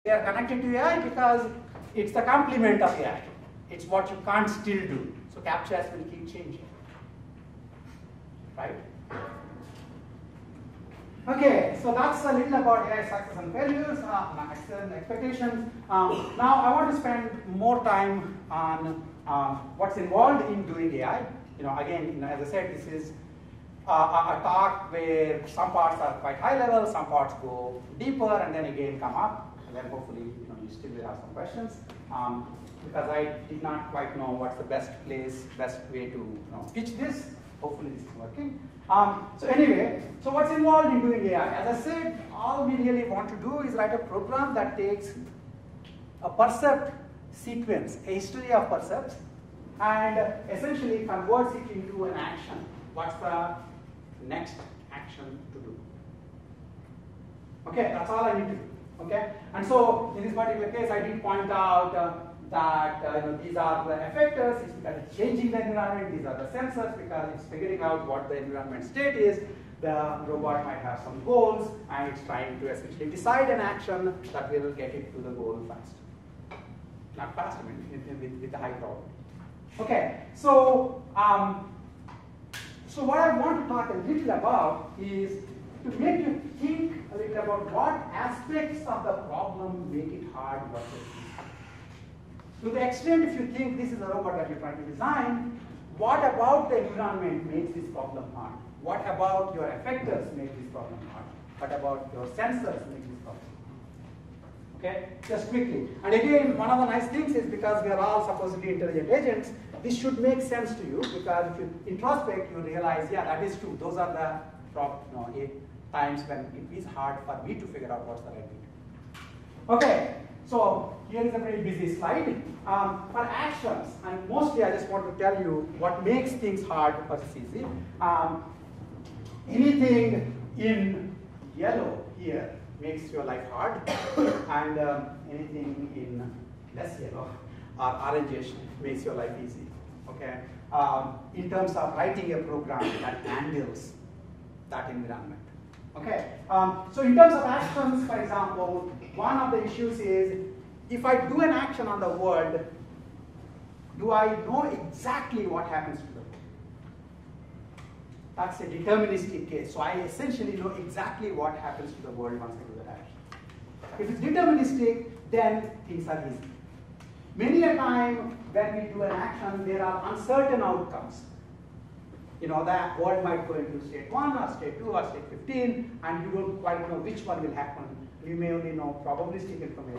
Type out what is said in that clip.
They are connected to AI because it's the complement of AI. It's what you can't still do. So CAPTCHAs will keep changing. Right? Okay, so that's a little about AI success and failures, excellent expectations. Now I want to spend more time on what's involved in doing AI. Again, as I said, this is a talk where some parts are quite high level, some parts go deeper, and then again come up, and then hopefully you still will have some questions. Because I did not quite know what's the best way to pitch this. Hopefully this is working. So anyway, so what's involved in doing AI? As I said, all we really want to do is write a program that takes a percept sequence, a history of percepts, and essentially converts it into an action. What's the next action to do? Okay, that's all I need to do. Okay, and so in this particular case, I did point out that these are the effectors. It's because it's changing the environment. These are the sensors because it's figuring out what the environment state is. The robot might have some goals, and it's trying to essentially decide an action that will get it to the goal fast. Not fast, I mean, with a high probability. Okay, so so what I want to talk a little about is to make you think a little about what aspects of the problem make it hard versus easy. To the extent if you think this is a robot that you're trying to design, what about the environment makes this problem hard? What about your effectors make this problem hard? What about your sensors make this problem hard? Okay, just quickly. And again, one of the nice things is because we are all supposedly intelligent agents, this should make sense to you because if you introspect, you realize, yeah, that is true. Those are the times when it is hard for me to figure out what's the right thing to do. Okay, so here is a very busy slide. For actions, and mostly I just want to tell you what makes things hard versus easy. Anything in yellow here makes your life hard, and anything in less yellow or orangish makes your life easy. Okay, in terms of writing a program that handles that environment. Okay, so in terms of actions, for example, one of the issues is if I do an action on the world, do I know exactly what happens to the world? That's a deterministic case. So I essentially know exactly what happens to the world once I do that action. If it's deterministic, then things are easy. Many a time when we do an action, there are uncertain outcomes. The world might go into state 1 or state 2 or state 15, and you don't quite know which one will happen. You may only know probabilistic information.